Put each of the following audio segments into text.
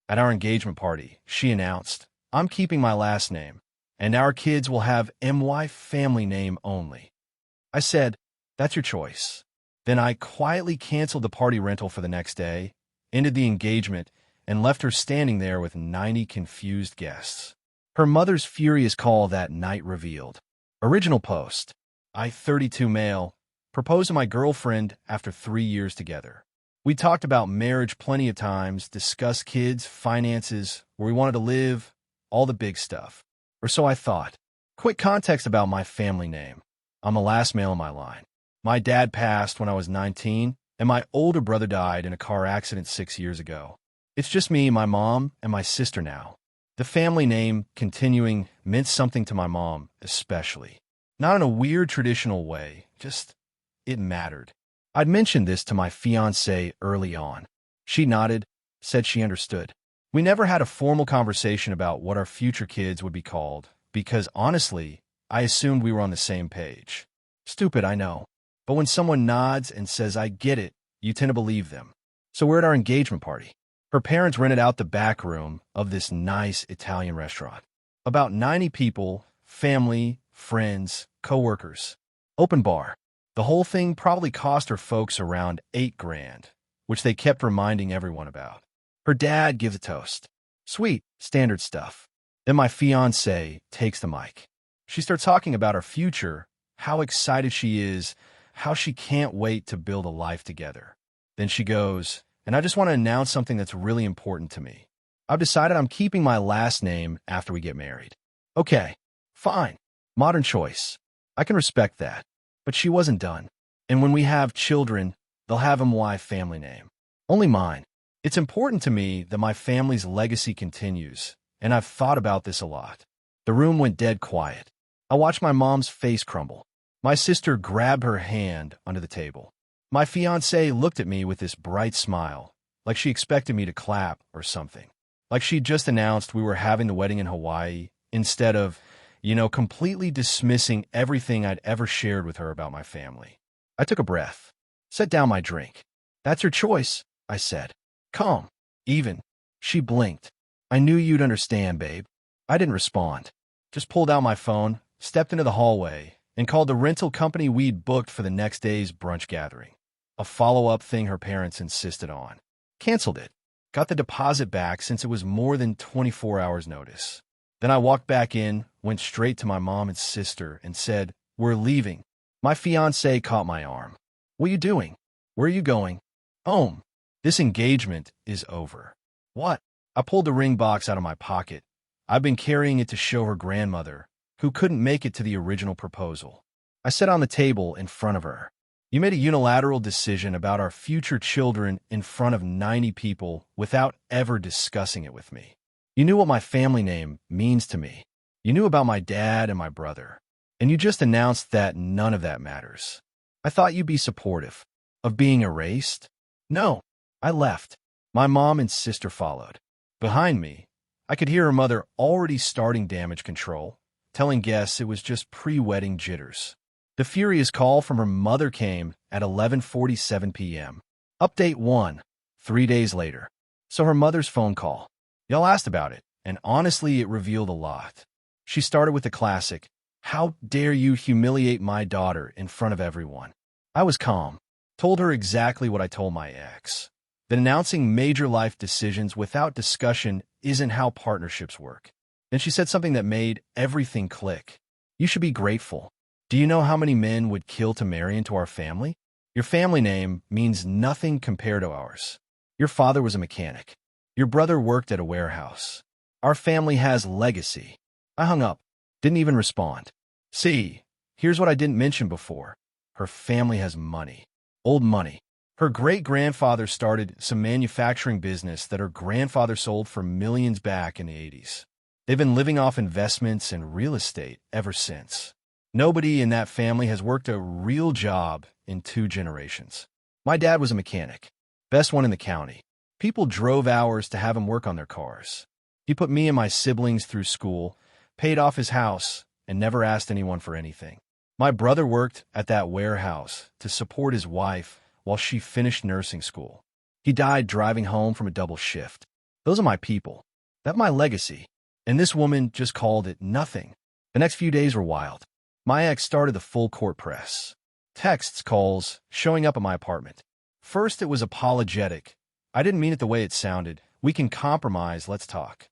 At our engagement party, she announced, "I'm keeping my last name, and our kids will have MY family name only." I said, "That's your choice." Then I quietly canceled the party rental for the next day, ended the engagement, and left her standing there with 90 confused guests. Her mother's furious call that night revealed. Original post. I, 32 male, proposed to my girlfriend after 3 years together. We talked about marriage plenty of times, discussed kids, finances, where we wanted to live, all the big stuff. Or so I thought. Quick context about my family name. I'm the last male in my line. My dad passed when I was 19, and my older brother died in a car accident 6 years ago. It's just me, my mom, and my sister now. The family name, continuing, meant something to my mom, especially. Not in a weird traditional way, just it mattered. I'd mentioned this to my fiancée early on. She nodded, said she understood. We never had a formal conversation about what our future kids would be called, because honestly, I assumed we were on the same page. Stupid, I know. But when someone nods and says, "I get it," you tend to believe them. So we're at our engagement party. Her parents rented out the back room of this nice Italian restaurant. About 90 people, family, friends, co-workers. Open bar. The whole thing probably cost her folks around $8,000, which they kept reminding everyone about. Her dad gives a toast. Sweet, standard stuff. Then my fiancée takes the mic. She starts talking about our future, how excited she is, how she can't wait to build a life together. Then she goes, "And I just want to announce something that's really important to me. I've decided I'm keeping my last name after we get married." Okay, fine. Modern choice. I can respect that. But she wasn't done. "And when we have children, they'll have MY family name. Only mine. It's important to me that my family's legacy continues, and I've thought about this a lot." The room went dead quiet. I watched my mom's face crumble. My sister grabbed her hand under the table. My fiancée looked at me with this bright smile, like she expected me to clap or something. Like she'd just announced we were having the wedding in Hawaii, instead of, completely dismissing everything I'd ever shared with her about my family. I took a breath, set down my drink. "That's your choice," I said. "Calm. Even." She blinked. "I knew you'd understand, babe." I didn't respond. Just pulled out my phone, stepped into the hallway, and called the rental company we'd booked for the next day's brunch gathering. A follow-up thing her parents insisted on. Canceled it. Got the deposit back since it was more than 24 hours notice. Then I walked back in, went straight to my mom and sister, and said, "We're leaving." My fiancée caught my arm. "What are you doing? Where are you going?" "Home. This engagement is over." "What?" I pulled the ring box out of my pocket. I've been carrying it to show her grandmother, who couldn't make it to the original proposal. I sat on the table in front of her. "You made a unilateral decision about our future children in front of 90 people without ever discussing it with me. You knew what my family name means to me. You knew about my dad and my brother. And you just announced that none of that matters. I thought you'd be supportive. Of being erased?" "No." I left. My mom and sister followed. Behind me, I could hear her mother already starting damage control, telling guests it was just pre-wedding jitters. The furious call from her mother came at 11:47 p.m. Update 1, 3 days later. So her mother's phone call. Y'all asked about it, and honestly, it revealed a lot. She started with the classic, "How dare you humiliate my daughter in front of everyone?" I was calm, told her exactly what I told my ex. That announcing major life decisions without discussion isn't how partnerships work. Then she said something that made everything click. "You should be grateful. Do you know how many men would kill to marry into our family? Your family name means nothing compared to ours. Your father was a mechanic. Your brother worked at a warehouse. Our family has legacy." I hung up, didn't even respond. See, here's what I didn't mention before. Her family has money. Old money. Her great-grandfather started some manufacturing business that her grandfather sold for millions back in the 80s. They've been living off investments and real estate ever since. Nobody in that family has worked a real job in 2 generations. My dad was a mechanic, best one in the county. People drove hours to have him work on their cars. He put me and my siblings through school, paid off his house, and never asked anyone for anything. My brother worked at that warehouse to support his wife while she finished nursing school. He died driving home from a double shift. Those are my people. That's my legacy. And this woman just called it nothing. The next few days were wild. My ex started the full court press. Texts, calls, showing up at my apartment. First, it was apologetic. I didn't mean it the way it sounded. We can compromise, let's talk.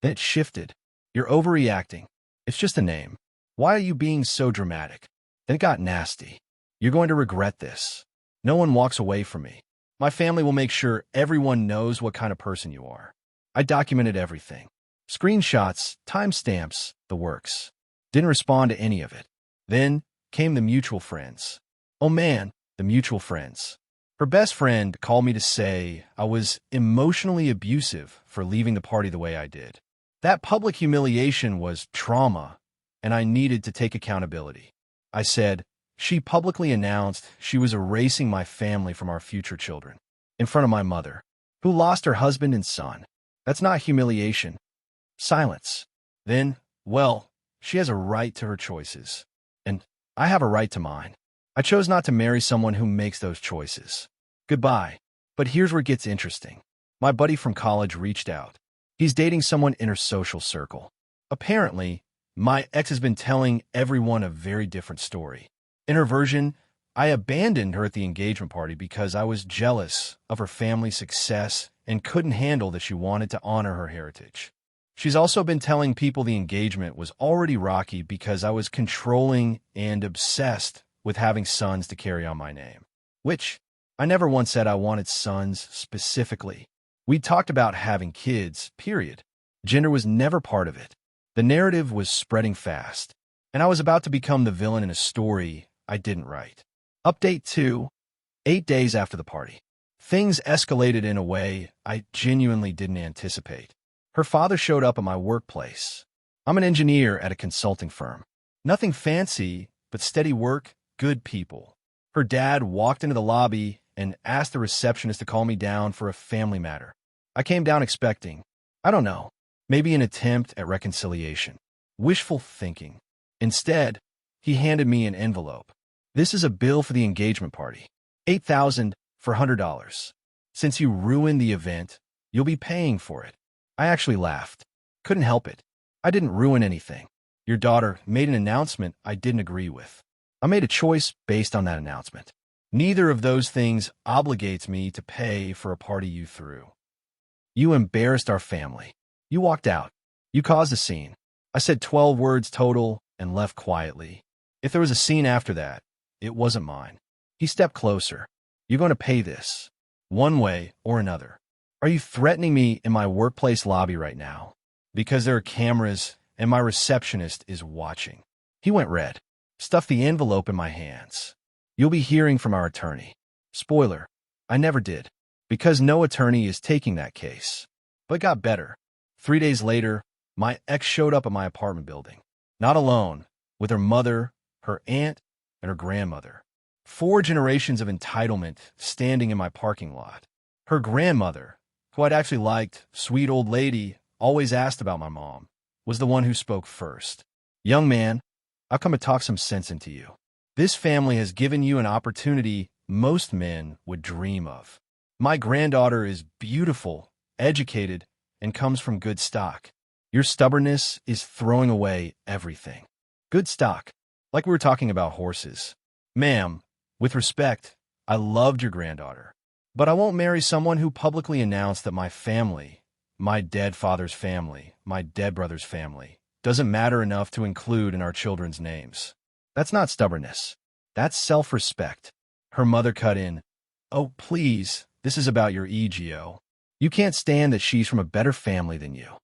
Then it shifted. You're overreacting. It's just a name. Why are you being so dramatic? Then it got nasty. You're going to regret this. No one walks away from me. My family will make sure everyone knows what kind of person you are. I documented everything. Screenshots, timestamps, the works. Didn't respond to any of it. Then came the mutual friends. Oh man, the mutual friends. Her best friend called me to say I was emotionally abusive for leaving the party the way I did. That public humiliation was trauma, and I needed to take accountability. I said, she publicly announced she was erasing my family from our future children, in front of my mother, who lost her husband and son. That's not humiliation. Silence. Then, well, she has a right to her choices, and I have a right to mine. I chose not to marry someone who makes those choices. Goodbye. But here's where it gets interesting. My buddy from college reached out. He's dating someone in her social circle. Apparently, my ex has been telling everyone a very different story. In her version, I abandoned her at the engagement party because I was jealous of her family's success and couldn't handle that she wanted to honor her heritage. She's also been telling people the engagement was already rocky because I was controlling and obsessed with having sons to carry on my name, which I never once said I wanted sons specifically. We talked about having kids, period. Gender was never part of it. The narrative was spreading fast, and I was about to become the villain in a story I didn't write. Update 2. 8 days after the party. Things escalated in a way I genuinely didn't anticipate. Her father showed up at my workplace. I'm an engineer at a consulting firm. Nothing fancy, but steady work, good people. Her dad walked into the lobby and asked the receptionist to call me down for a family matter. I came down expecting, I don't know, maybe an attempt at reconciliation. Wishful thinking. Instead, he handed me an envelope. This is a bill for the engagement party. $8,000 for $100. Since you ruined the event, you'll be paying for it. I actually laughed. Couldn't help it. I didn't ruin anything. Your daughter made an announcement I didn't agree with. I made a choice based on that announcement. Neither of those things obligates me to pay for a party you threw. You embarrassed our family. You walked out. You caused a scene. I said 12 words total and left quietly. If there was a scene after that, it wasn't mine. He stepped closer. You're going to pay this, one way or another. Are you threatening me in my workplace lobby right now? Because there are cameras and my receptionist is watching. He went red. Stuffed the envelope in my hands. You'll be hearing from our attorney. Spoiler, I never did, because no attorney is taking that case. But it got better. 3 days later, my ex showed up at my apartment building. Not alone, with her mother, her aunt, and her grandmother. 4 generations of entitlement standing in my parking lot. Her grandmother, who I'd actually liked, sweet old lady, always asked about my mom, was the one who spoke first. Young man, I'll come to talk some sense into you. This family has given you an opportunity most men would dream of. My granddaughter is beautiful, educated, and comes from good stock. Your stubbornness is throwing away everything. Good stock, like we were talking about horses. Ma'am, with respect, I loved your granddaughter. But I won't marry someone who publicly announced that my family, my dead father's family, my dead brother's family, doesn't matter enough to include in our children's names. That's not stubbornness. That's self-respect. Her mother cut in. Oh, please, this is about your ego. You can't stand that she's from a better family than you.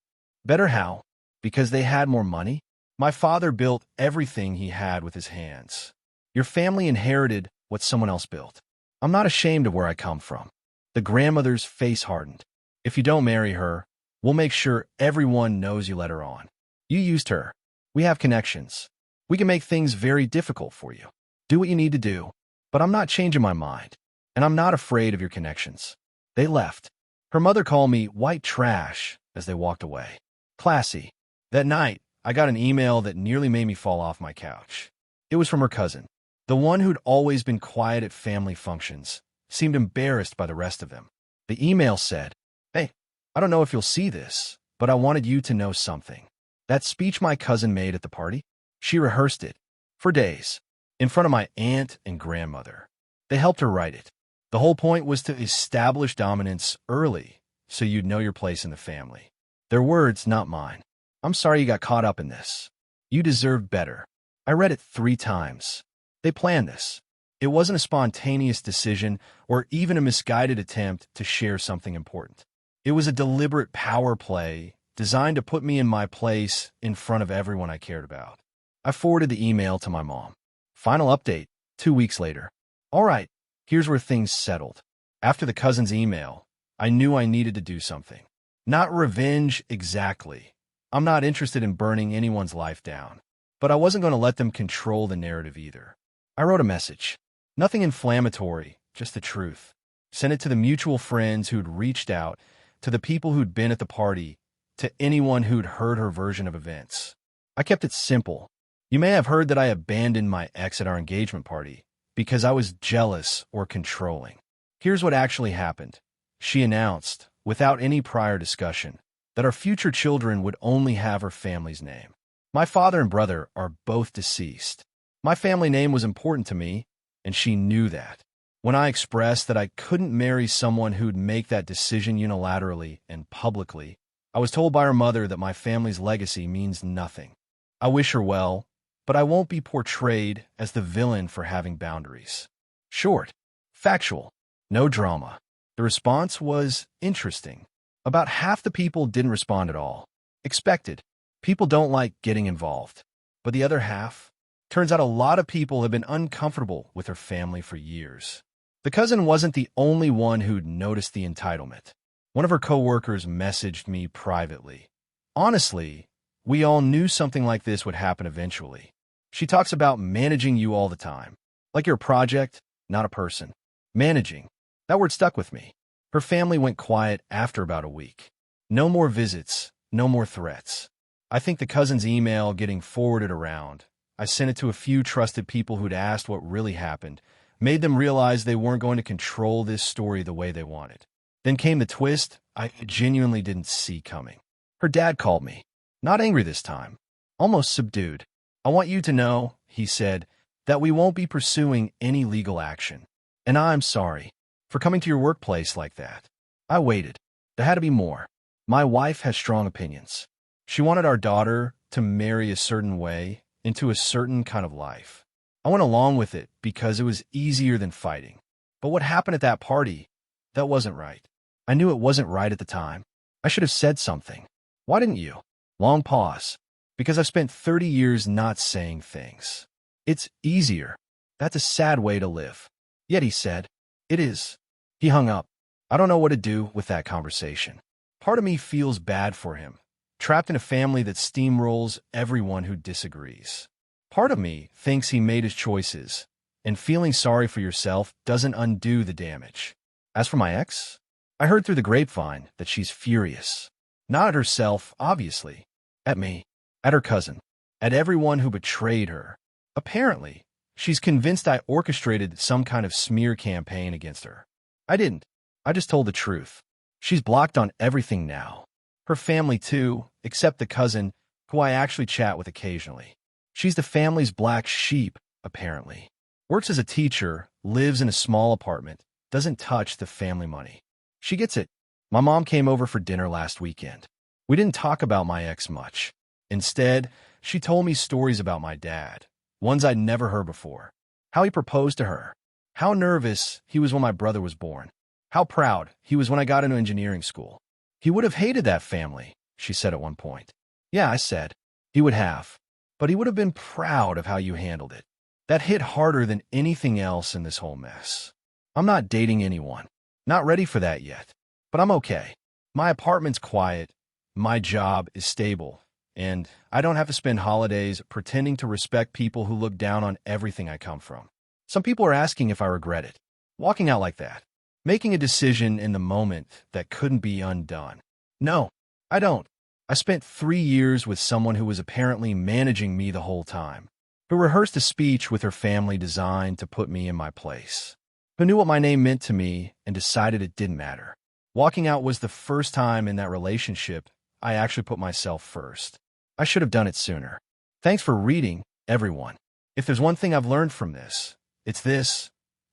Better how? Because they had more money? My father built everything he had with his hands. Your family inherited what someone else built. I'm not ashamed of where I come from. The grandmother's face hardened. If you don't marry her, we'll make sure everyone knows you let her on. You used her. We have connections. We can make things very difficult for you. Do what you need to do. But I'm not changing my mind. And I'm not afraid of your connections. They left. Her mother called me white trash as they walked away. Classy. That night, I got an email that nearly made me fall off my couch. It was from her cousin. The one who'd always been quiet at family functions seemed embarrassed by the rest of them. The email said, "Hey, I don't know if you'll see this, but I wanted you to know something. That speech my cousin made at the party, she rehearsed it for days in front of my aunt and grandmother. They helped her write it. The whole point was to establish dominance early so you'd know your place in the family. Their words, not mine. I'm sorry you got caught up in this. You deserve better. I read it 3 times. They planned this. It wasn't a spontaneous decision or even a misguided attempt to share something important. It was a deliberate power play designed to put me in my place in front of everyone I cared about. I forwarded the email to my mom. Final update, 2 weeks later. All right, here's where things settled. After the cousin's email, I knew I needed to do something. Not revenge exactly. I'm not interested in burning anyone's life down. But I wasn't going to let them control the narrative either. I wrote a message. Nothing inflammatory, just the truth. Sent it to the mutual friends who'd reached out, to the people who'd been at the party, to anyone who'd heard her version of events. I kept it simple. You may have heard that I abandoned my ex at our engagement party because I was jealous or controlling. Here's what actually happened. She announced, without any prior discussion, that our future children would only have her family's name. My father and brother are both deceased. My family name was important to me, and she knew that. When I expressed that I couldn't marry someone who'd make that decision unilaterally and publicly, I was told by her mother that my family's legacy means nothing. I wish her well, but I won't be portrayed as the villain for having boundaries. Short, factual, no drama. The response was interesting. About half the people didn't respond at all. Expected. People don't like getting involved. But the other half? Turns out a lot of people have been uncomfortable with her family for years. The cousin wasn't the only one who'd noticed the entitlement. One of her coworkers messaged me privately. Honestly, we all knew something like this would happen eventually. She talks about managing you all the time. Like you're a project, not a person. Managing. That word stuck with me. Her family went quiet after about a week. No more visits, no more threats. I think the cousin's email getting forwarded around. I sent it to a few trusted people who'd asked what really happened, made them realize they weren't going to control this story the way they wanted. Then came the twist I genuinely didn't see coming. Her dad called me. Not angry this time. Almost subdued. I want you to know, he said, that we won't be pursuing any legal action. And I'm sorry for coming to your workplace like that. I waited. There had to be more. My wife has strong opinions. She wanted our daughter to marry a certain way, into a certain kind of life. I went along with it because it was easier than fighting. But what happened at that party, that wasn't right. I knew it wasn't right at the time. I should have said something. Why didn't you? Long pause. Because I've spent 30 years not saying things. It's easier. That's a sad way to live. Yet he said, it is. He hung up. I don't know what to do with that conversation. Part of me feels bad for him, trapped in a family that steamrolls everyone who disagrees. Part of me thinks he made his choices, and feeling sorry for yourself doesn't undo the damage. As for my ex, I heard through the grapevine that she's furious. Not at herself, obviously. At me. At her cousin. At everyone who betrayed her. Apparently, she's convinced I orchestrated some kind of smear campaign against her. I didn't. I just told the truth. She's blocked on everything now. Her family too, except the cousin, who I actually chat with occasionally. She's the family's black sheep, apparently. Works as a teacher, lives in a small apartment, doesn't touch the family money. She gets it. My mom came over for dinner last weekend. We didn't talk about my ex much. Instead, she told me stories about my dad, ones I'd never heard before. How he proposed to her. How nervous he was when my brother was born. How proud he was when I got into engineering school. He would have hated that family, she said at one point. Yeah, I said. He would have. But he would have been proud of how you handled it. That hit harder than anything else in this whole mess. I'm not dating anyone. Not ready for that yet. But I'm okay. My apartment's quiet. My job is stable. And I don't have to spend holidays pretending to respect people who look down on everything I come from. Some people are asking if I regret it. Walking out like that. Making a decision in the moment that couldn't be undone. No, I don't. I spent 3 years with someone who was apparently managing me the whole time, who rehearsed a speech with her family designed to put me in my place, who knew what my name meant to me and decided it didn't matter. Walking out was the first time in that relationship I actually put myself first. I should have done it sooner. Thanks for reading, everyone. If there's one thing I've learned from this, it's this.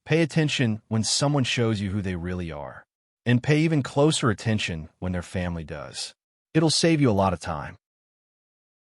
Pay attention when someone shows you who they really are. And pay even closer attention when their family does. It'll save you a lot of time.